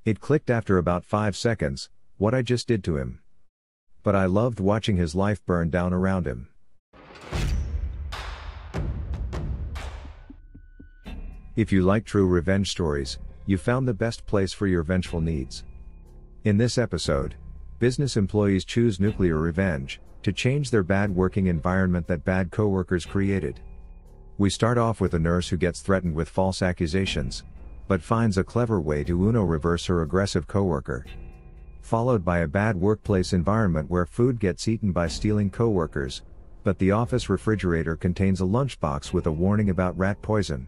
It clicked after about 5 seconds, what I just did to him. But I loved watching his life burn down around him. If you like true revenge stories, you found the best place for your vengeful needs. In this episode, business employees choose nuclear revenge to change their bad working environment that bad coworkers created. We start off with a nurse who gets threatened with false accusations, but finds a clever way to reverse her aggressive coworker. Followed by a bad workplace environment where food gets eaten by stealing coworkers, but the office refrigerator contains a lunchbox with a warning about rat poison.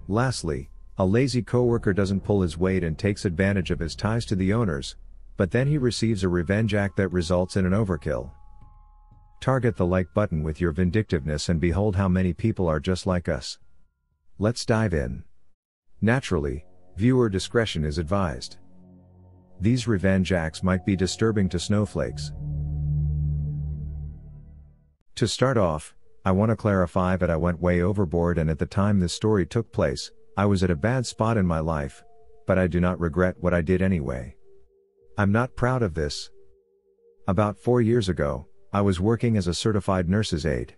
Lastly, a lazy coworker doesn't pull his weight and takes advantage of his ties to the owners, but then he receives a revenge act that results in an overkill. Target the like button with your vindictiveness and behold how many people are just like us. Let's dive in. Naturally, viewer discretion is advised. These revenge acts might be disturbing to snowflakes. To start off, I want to clarify that I went way overboard, and at the time this story took place, I was at a bad spot in my life, but I do not regret what I did anyway. I'm not proud of this. About 4 years ago, I was working as a certified nurse's aide.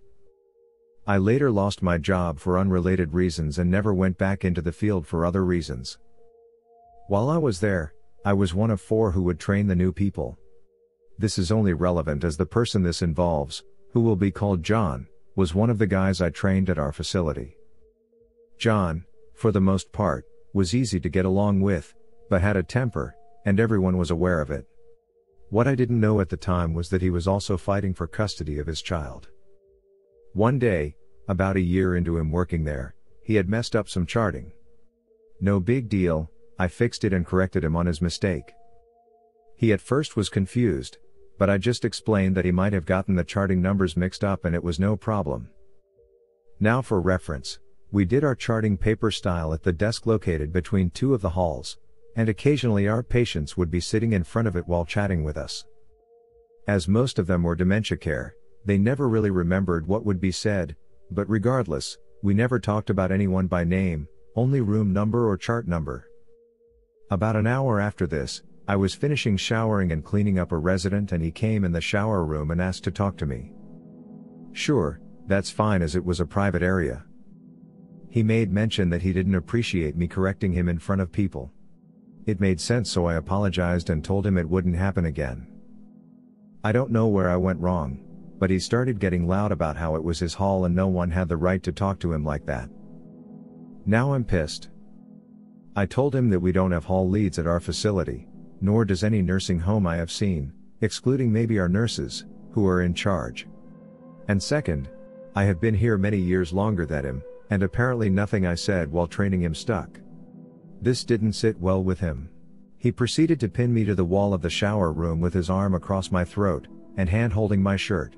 I later lost my job for unrelated reasons and never went back into the field for other reasons. While I was there, I was one of 4 who would train the new people. This is only relevant as the person this involves, who will be called John, was one of the guys I trained at our facility. John, for the most part, was easy to get along with, but had a temper, and everyone was aware of it. What I didn't know at the time was that he was also fighting for custody of his child. One day, about a year into him working there, he had messed up some charting. No big deal, I fixed it and corrected him on his mistake. He at first was confused, but I just explained that he might have gotten the charting numbers mixed up and it was no problem. Now for reference, we did our charting paper style at the desk located between 2 of the halls, and occasionally our patients would be sitting in front of it while chatting with us. As most of them were dementia care, they never really remembered what would be said, but regardless, we never talked about anyone by name, only room number or chart number. About an hour after this, I was finishing showering and cleaning up a resident and he came in the shower room and asked to talk to me. Sure, that's fine as it was a private area. He made mention that he didn't appreciate me correcting him in front of people. It made sense, so I apologized and told him it wouldn't happen again. I don't know where I went wrong, but he started getting loud about how it was his hall and no one had the right to talk to him like that. Now I'm pissed. I told him that we don't have hall leads at our facility, nor does any nursing home I have seen, excluding maybe our nurses, who are in charge. And second, I have been here many years longer than him, and apparently nothing I said while training him stuck. This didn't sit well with him. He proceeded to pin me to the wall of the shower room with his arm across my throat, and hand holding my shirt.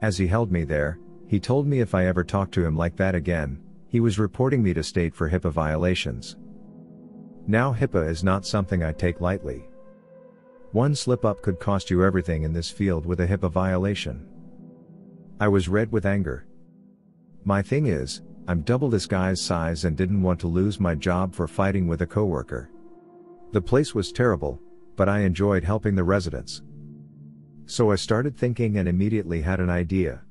As he held me there, he told me if I ever talked to him like that again, he was reporting me to state for HIPAA violations. Now HIPAA is not something I take lightly. One slip up could cost you everything in this field with a HIPAA violation. I was red with anger. My thing is, I'm double this guy's size and didn't want to lose my job for fighting with a coworker. The place was terrible, but I enjoyed helping the residents. So I started thinking and immediately had an idea.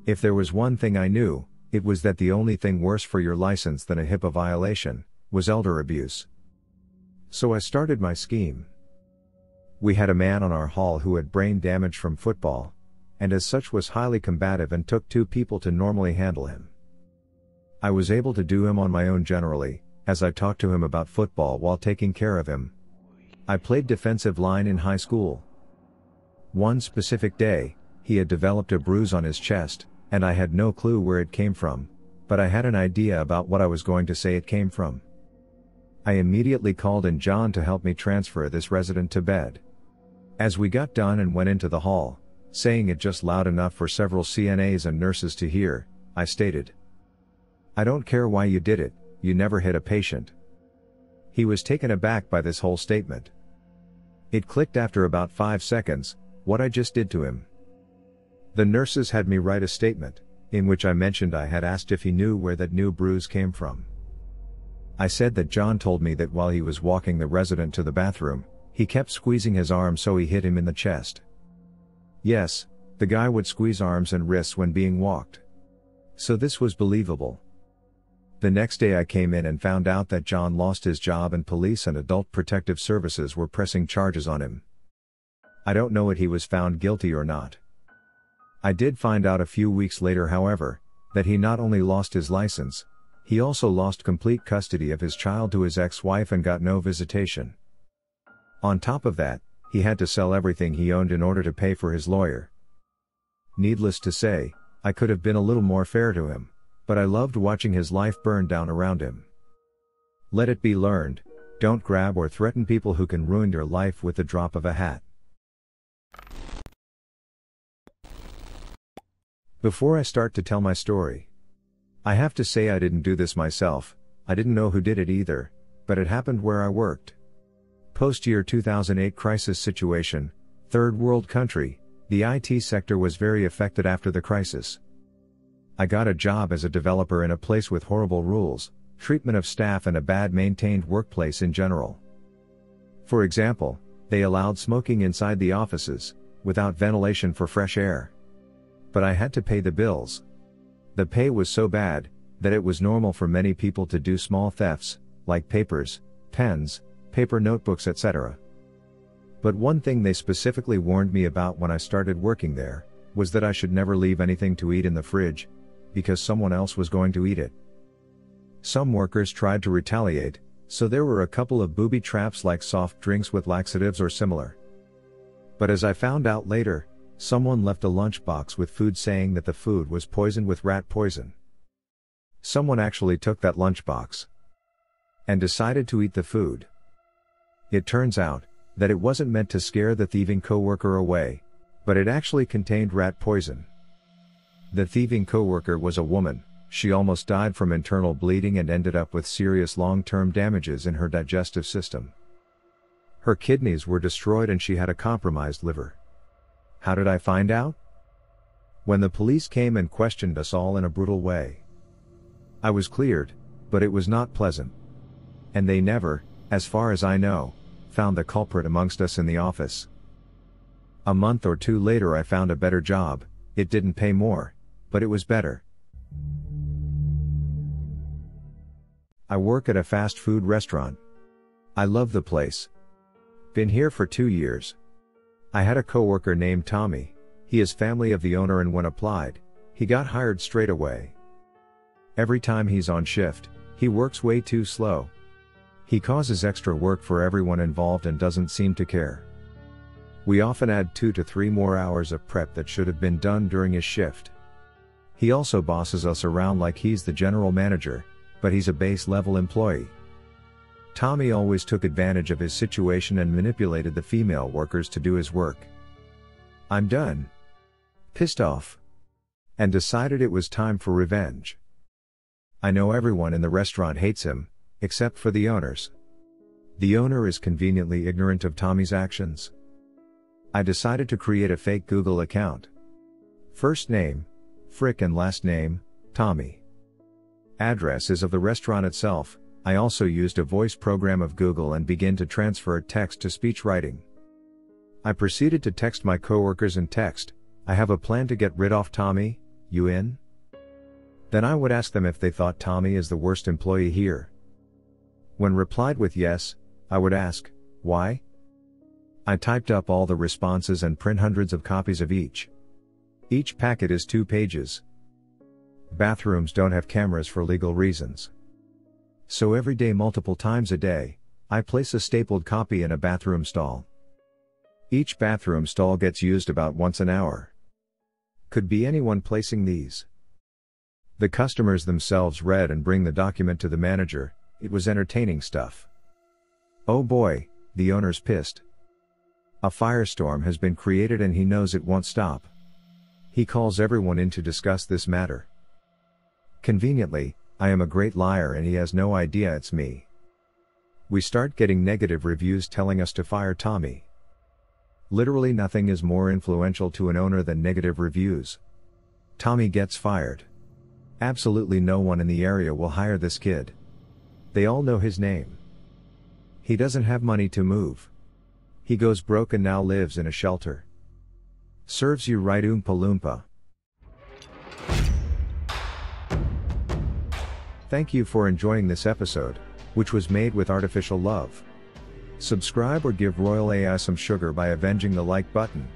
If there was one thing I knew, it was that the only thing worse for your license than a HIPAA violation was elder abuse. So I started my scheme. We had a man on our hall who had brain damage from football, and as such was highly combative and took 2 people to normally handle him. I was able to do him on my own generally, as I talked to him about football while taking care of him. I played defensive line in high school. One specific day, he had developed a bruise on his chest, and I had no clue where it came from, but I had an idea about what I was going to say it came from. I immediately called in John to help me transfer this resident to bed. As we got done and went into the hall, saying it just loud enough for several CNAs and nurses to hear, I stated, "I don't care why you did it, you never hit a patient." He was taken aback by this whole statement. It clicked after about 5 seconds, what I just did to him. The nurses had me write a statement, in which I mentioned I had asked if he knew where that new bruise came from. I said that John told me that while he was walking the resident to the bathroom, he kept squeezing his arm so he hit him in the chest. Yes, the guy would squeeze arms and wrists when being walked. So this was believable. The next day I came in and found out that John lost his job and police and adult protective services were pressing charges on him. I don't know if he was found guilty or not. I did find out a few weeks later, however, that he not only lost his license, he also lost complete custody of his child to his ex-wife and got no visitation. On top of that, he had to sell everything he owned in order to pay for his lawyer. Needless to say, I could have been a little more fair to him, but I loved watching his life burn down around him. Let it be learned, don't grab or threaten people who can ruin your life with the drop of a hat. Before I start to tell my story, I have to say I didn't do this myself, I didn't know who did it either, but it happened where I worked. Post-year 2008 crisis situation, third world country, the IT sector was very affected after the crisis. I got a job as a developer in a place with horrible rules, treatment of staff and a bad maintained workplace in general. For example, they allowed smoking inside the offices, without ventilation for fresh air. But I had to pay the bills. The pay was so bad, that it was normal for many people to do small thefts, like papers, pens, paper notebooks, etc. But one thing they specifically warned me about when I started working there, was that I should never leave anything to eat in the fridge, because someone else was going to eat it. Some workers tried to retaliate, so there were a couple of booby traps like soft drinks with laxatives or similar. But as I found out later, someone left a lunchbox with food saying that the food was poisoned with rat poison. Someone actually took that lunchbox and decided to eat the food. It turns out that it wasn't meant to scare the thieving coworker away, but it actually contained rat poison. The thieving coworker was a woman. She almost died from internal bleeding and ended up with serious long-term damages in her digestive system. Her kidneys were destroyed and she had a compromised liver. How did I find out? When the police came and questioned us all in a brutal way. I was cleared, but it was not pleasant. And they never, as far as I know, found the culprit amongst us in the office. A month or two later I found a better job. It didn't pay more, but it was better. I work at a fast food restaurant. I love the place. Been here for 2 years. I had a coworker named Tommy. He is family of the owner and when applied, he got hired straight away. Every time he's on shift, he works way too slow. He causes extra work for everyone involved and doesn't seem to care. We often add 2 to 3 more hours of prep that should have been done during his shift. He also bosses us around like he's the general manager, but he's a base level employee. Tommy always took advantage of his situation and manipulated the female workers to do his work. I'm done. Pissed off. And decided it was time for revenge. I know everyone in the restaurant hates him, except for the owners. The owner is conveniently ignorant of Tommy's actions. I decided to create a fake Google account. First name, Frick, and last name, Tommy. Address is of the restaurant itself. I also used a voice program of Google and began to transfer text to speech writing. I proceeded to text my coworkers and text, I have a plan to get rid of Tommy, you in? Then I would ask them if they thought Tommy is the worst employee here. When replied with yes, I would ask, why? I typed up all the responses and print hundreds of copies of each. Each packet is 2 pages. Bathrooms don't have cameras for legal reasons. So every day, multiple times a day, I place a stapled copy in a bathroom stall. Each bathroom stall gets used about once an hour. Could be anyone placing these. The customers themselves read and bring the document to the manager. It was entertaining stuff. Oh boy, the owner's pissed. A firestorm has been created and he knows it won't stop. He calls everyone in to discuss this matter. Conveniently, I am a great liar and he has no idea it's me. We start getting negative reviews telling us to fire Tommy. Literally nothing is more influential to an owner than negative reviews. Tommy gets fired. Absolutely no one in the area will hire this kid. They all know his name. He doesn't have money to move. He goes broke and now lives in a shelter. Serves you right, Oompa Loompa. Thank you for enjoying this episode, which was made with artificial love. Subscribe or give Royal AI some sugar by avenging the like button.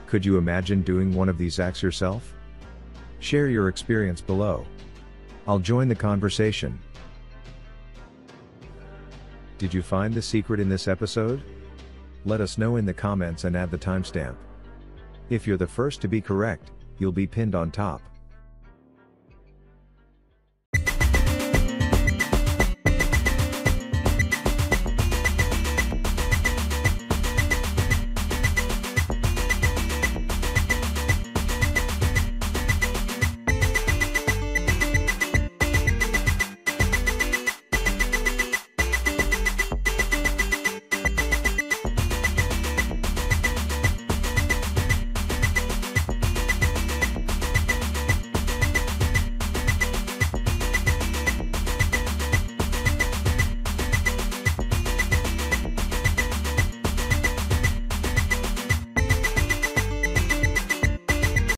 Could you imagine doing one of these acts yourself? Share your experience below. I'll join the conversation. Did you find the secret in this episode? Let us know in the comments and add the timestamp. If you're the first to be correct, you'll be pinned on top.